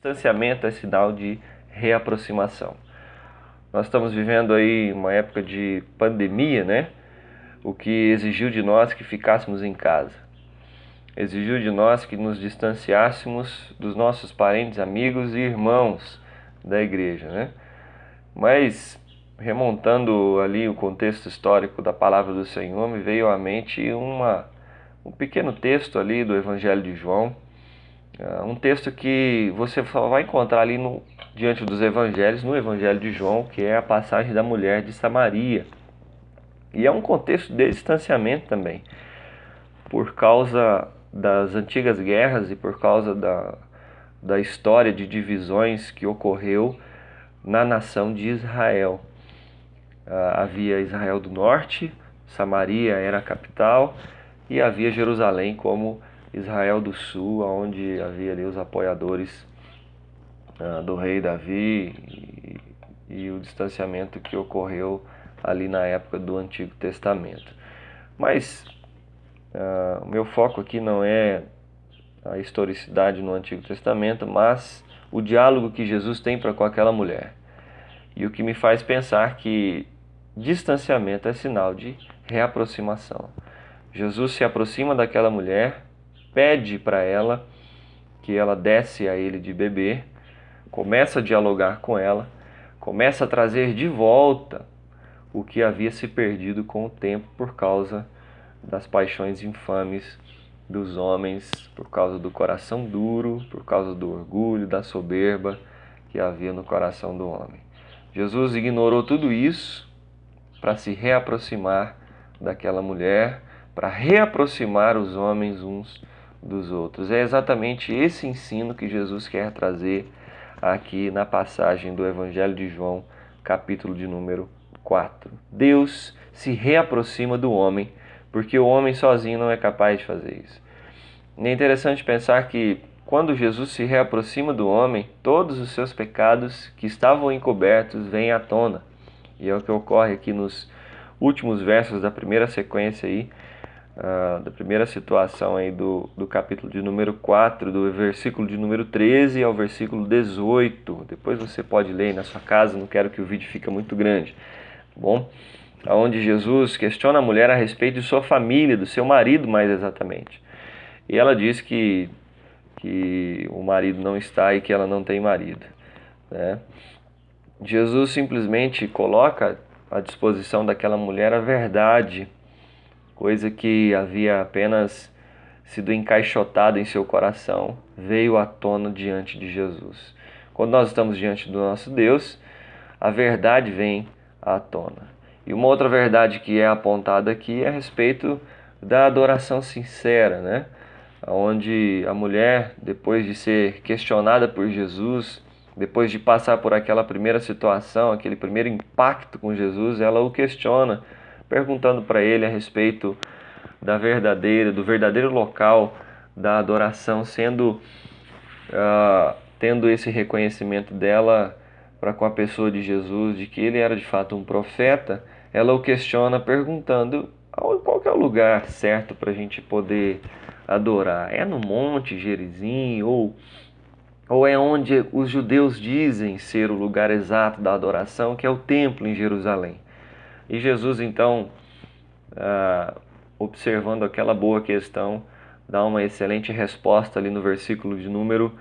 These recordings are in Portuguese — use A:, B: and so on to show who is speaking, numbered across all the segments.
A: Distanciamento é sinal de reaproximação. Nós estamos vivendo aí uma época de pandemia, né? O que exigiu de nós que ficássemos em casa. Exigiu de nós que nos distanciássemos dos nossos parentes, amigos e irmãos da igreja, né? Mas, remontando ali o contexto histórico da palavra do Senhor, me veio à mente um pequeno texto ali do Evangelho de João. Um texto que você só vai encontrar ali diante dos evangelhos, no Evangelho de João, que é a passagem da mulher de Samaria. E é um contexto de distanciamento também, por causa das antigas guerras e por causa da história de divisões que ocorreu na nação de Israel. Havia Israel do Norte, Samaria era a capital, e havia Jerusalém como Israel do Sul, onde havia ali os apoiadores do rei Davi e o distanciamento que ocorreu ali na época do Antigo Testamento. Mas o meu foco aqui não é a historicidade no Antigo Testamento, mas o diálogo que Jesus tem para com aquela mulher. E o que me faz pensar que distanciamento é sinal de reaproximação. Jesus se aproxima daquela mulher, pede para ela que ela desse a ele de beber, começa a dialogar com ela, começa a trazer de volta o que havia se perdido com o tempo por causa das paixões infames dos homens, por causa do coração duro, por causa do orgulho, da soberba que havia no coração do homem. Jesus ignorou tudo isso para se reaproximar daquela mulher, para reaproximar os homens uns dos outros. É exatamente esse ensino que Jesus quer trazer aqui na passagem do Evangelho de João, capítulo de número 4. Deus se reaproxima do homem, porque o homem sozinho não é capaz de fazer isso. E é interessante pensar que quando Jesus se reaproxima do homem, todos os seus pecados que estavam encobertos vêm à tona. E é o que ocorre aqui nos últimos versos da primeira sequência aí, da primeira situação aí do capítulo de número 4, do versículo de número 13 ao versículo 18. Depois você pode ler aí na sua casa, não quero que o vídeo fique muito grande, tá bom? Onde Jesus questiona a mulher a respeito de sua família, do seu marido mais exatamente. E ela diz que o marido não está e que ela não tem marido, né? Jesus simplesmente coloca à disposição daquela mulher a verdade, coisa que havia apenas sido encaixotada em seu coração, veio à tona diante de Jesus. Quando nós estamos diante do nosso Deus, a verdade vem à tona. E uma outra verdade que é apontada aqui é a respeito da adoração sincera, né? Onde a mulher, depois de ser questionada por Jesus, depois de passar por aquela primeira situação, aquele primeiro impacto com Jesus, ela o questiona, perguntando para ele a respeito do verdadeiro local da adoração, tendo esse reconhecimento dela para com a pessoa de Jesus, de que ele era de fato um profeta. Ela o questiona perguntando qual que é o lugar certo para a gente poder adorar. É no Monte Gerizim ou é onde os judeus dizem ser o lugar exato da adoração, que é o templo em Jerusalém? E Jesus então, observando aquela boa questão, dá uma excelente resposta ali no versículo de número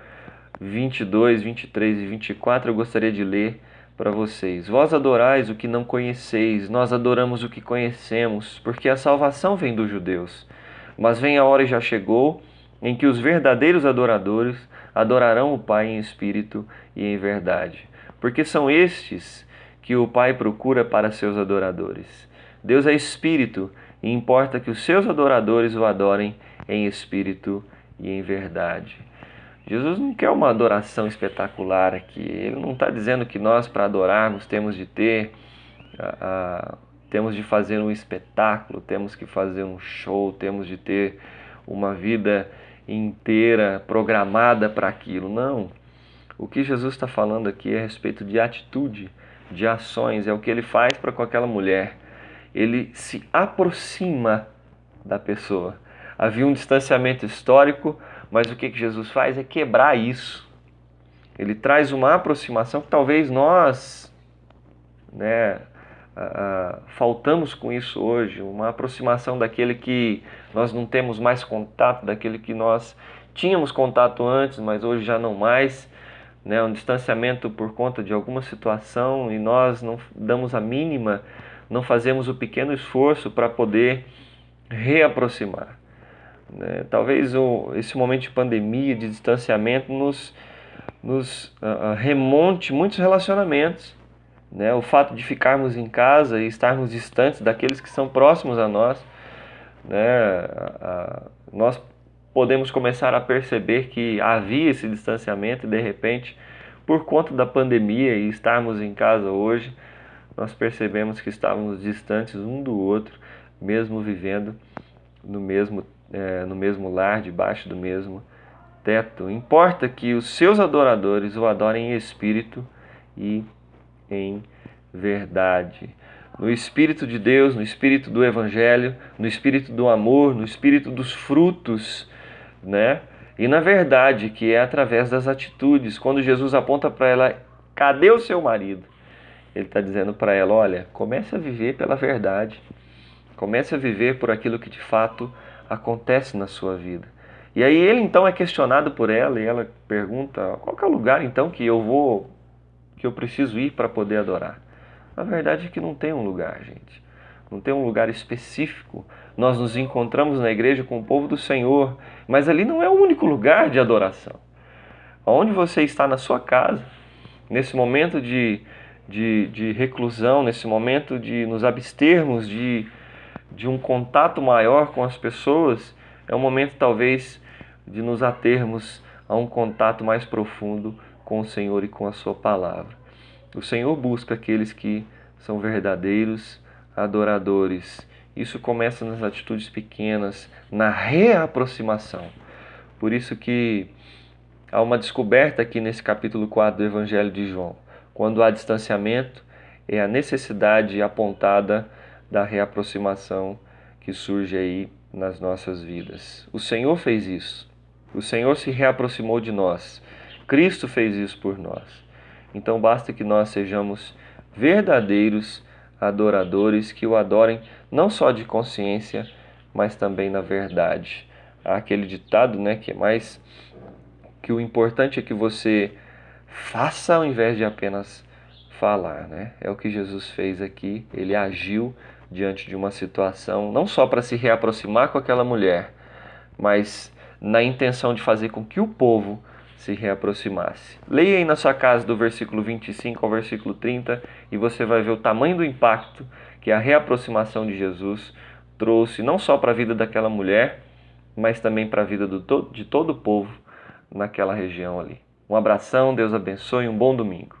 A: 22, 23 e 24. Eu gostaria de ler para vocês. Vós adorais o que não conheceis, nós adoramos o que conhecemos, porque a salvação vem dos judeus. Mas vem a hora e já chegou, em que os verdadeiros adoradores adorarão o Pai em espírito e em verdade, porque são estes que o Pai procura para seus adoradores. Deus é espírito e importa que os seus adoradores o adorem em espírito e em verdade. Jesus não quer uma adoração espetacular aqui. Ele não está dizendo que nós, para adorarmos, temos de fazer um espetáculo, temos que fazer um show, temos de ter uma vida inteira programada para aquilo. Não. O que Jesus está falando aqui é a respeito de atitude, de ações. É o que ele faz para com aquela mulher. Ele se aproxima da pessoa. Havia um distanciamento histórico, mas o que Jesus faz é quebrar isso. Ele traz uma aproximação que talvez nós, né, faltamos com isso hoje, uma aproximação daquele que nós não temos mais contato, daquele que nós tínhamos contato antes, mas hoje já não mais, né, um distanciamento por conta de alguma situação e nós não damos a mínima, não fazemos o pequeno esforço para poder reaproximar, né? Talvez esse momento de pandemia, de distanciamento, nos remonte muitos relacionamentos, né? O fato de ficarmos em casa e estarmos distantes daqueles que são próximos a nós, né? Nós podemos começar a perceber que havia esse distanciamento e de repente, por conta da pandemia e estarmos em casa hoje, nós percebemos que estávamos distantes um do outro, mesmo vivendo no mesmo lar, debaixo do mesmo teto. Importa que os seus adoradores o adorem em espírito e em verdade. No espírito de Deus, no espírito do Evangelho, no espírito do amor, no espírito dos frutos, né? E na verdade, que é através das atitudes. Quando Jesus aponta para ela, cadê o seu marido? Ele está dizendo para ela, olha, comece a viver pela verdade. Comece a viver por aquilo que de fato acontece na sua vida. E aí ele então é questionado por ela e ela pergunta, qual que é o lugar então que eu preciso ir para poder adorar? A verdade é que não tem um lugar, gente. Não tem um lugar específico. Nós nos encontramos na igreja com o povo do Senhor, mas ali não é o único lugar de adoração. Onde você está na sua casa, nesse momento de reclusão, nesse momento de nos abstermos de um contato maior com as pessoas, é um momento talvez de nos atermos a um contato mais profundo com o Senhor e com a sua palavra. O Senhor busca aqueles que são verdadeiros adoradores. Isso começa nas atitudes pequenas, na reaproximação. Por isso que há uma descoberta aqui nesse capítulo 4 do Evangelho de João. Quando há distanciamento, é a necessidade apontada da reaproximação que surge aí nas nossas vidas. O Senhor fez isso. O Senhor se reaproximou de nós. Cristo fez isso por nós. Então basta que nós sejamos verdadeiros adoradores, que o adorem não só de consciência, mas também na verdade. Há aquele ditado, né, que é mais que o importante é que você faça ao invés de apenas falar, né? É o que Jesus fez aqui. Ele agiu diante de uma situação, não só para se reaproximar com aquela mulher, mas na intenção de fazer com que o povo se reaproximasse. Leia aí na sua casa do versículo 25 ao versículo 30 e você vai ver o tamanho do impacto que a reaproximação de Jesus trouxe, não só para a vida daquela mulher, mas também para a vida de todo o povo naquela região ali. Um abração, Deus abençoe e um bom domingo.